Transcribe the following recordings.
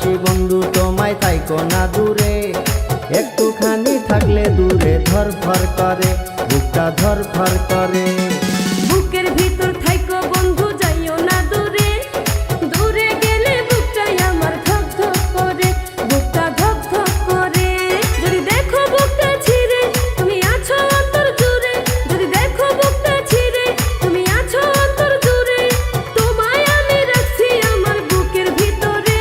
ভালোবাসি বন্ধু তোমায় থাইকো না দূরে, একটুখানি থাকলে দূরে ধরফর করে, বুকটা ধরফর করে। বুকের ভিতর থাইকো বন্ধু যাইও না দূরে, দূরে গেলে বুকটাই আমার ধক ধক করে, বুকটা ধক ধক করে। যদি দেখো বুকটা ছিঁড়ে তুমি আছো অন্তর জুড়ে, যদি দেখো বুকটা ছিঁড়ে তুমি আছো অন্তর জুড়ে, তোমায় আমি রাখছি আমার বুকের ভিতরে,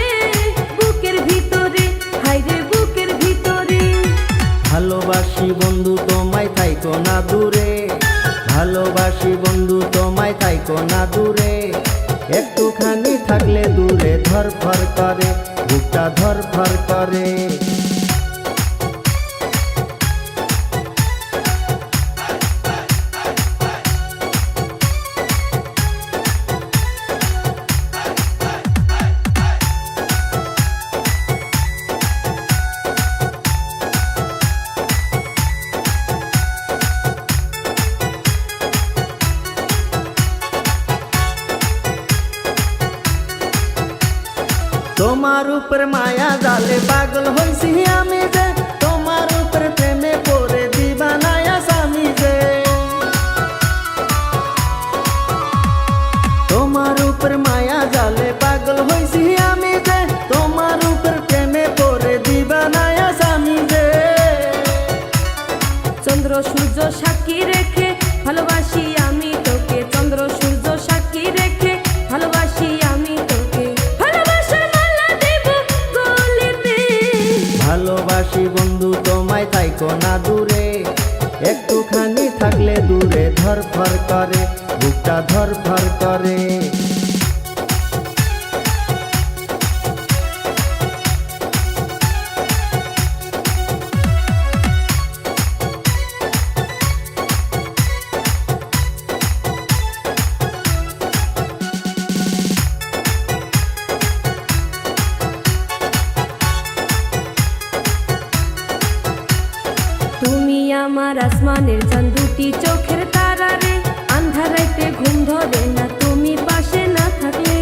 বুকের ভিতরে, হায়রে বুকের ভিতরে। ভালোবাসি বন্ধু তোমায় থাইকো না দূরে, ভালোবাসি বন্ধু তোমায় থাইকো না দূরে, একটুখানি থাকলে দূরে ধরফর করে, বুকটা ধরফর করে। তোমার উপর মায়া জালে পাগল হইছি আমি যে, তোমার উপর প্রেমে পড়ে দিবানায়া স্বামী যে। তোমার উপর মায়া জালে পাগল হইছি আমি যে, তোমার উপর প্রেমে পড়ে দিবানায়া স্বামী যে। চন্দ্র সূর্য সাক্ষী রেখে ভালোবাসি আমি তোকে, চন্দ্র সূর্য সাক্ষী রেখে ভালোবাসি আমি তোকে, ভালোবাসার মালা দেব গলাতে। ভালোবাসি বন্ধু তোমায় থাইকো না দূরে, একটুখানি থাকলে দূরে ধরফর করে, বুকটা ধরফর করে। তুমি আমার আসমানের চাঁদ, দুটি চোখের তারা রে, আন্ধার রাইতে ঘুম ধরে না তুমি পাশে না থাকলে।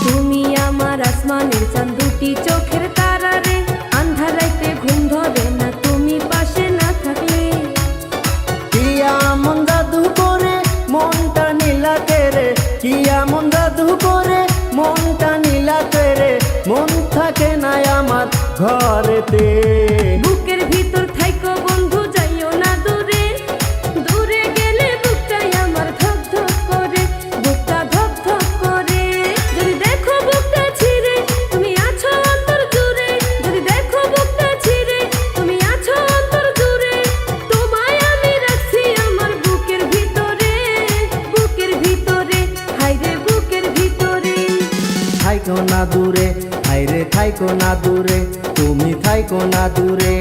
তুমি আমার আসমানের চাঁদ, দুটি চোখের তারা রে, আন্ধার রাইতে ঘুম ধরে না তুমি পাশে না থাকলে। কি এমন জাদু করে মনটা নীলাতে রে, কি এমন জাদু করে মনটা নীলাতে রে, মন থাকে না আমার ঘরেতে। বুকের ভিতর থাইকো বন্ধু যাইও না দূরে, দূরে গেলে বুকটাই আমার ধক ধক করে, বুকটা ধক ধক করে। যদি দেখো বুকটা ছিঁড়ে তুমি আছো অন্তর জুড়ে, যদি দেখো বুকটা ছিঁড়ে তুমি আছো অন্তর জুড়ে, তোমায় আমি রাখছি আমার বুকের ভিতরে, বুকের ভিতরে, হায়রে বুকের ভিতরে। থাইকো না দূরে, হায়রে থাইকো না দূরে, তুমি থাইকো না দূরে।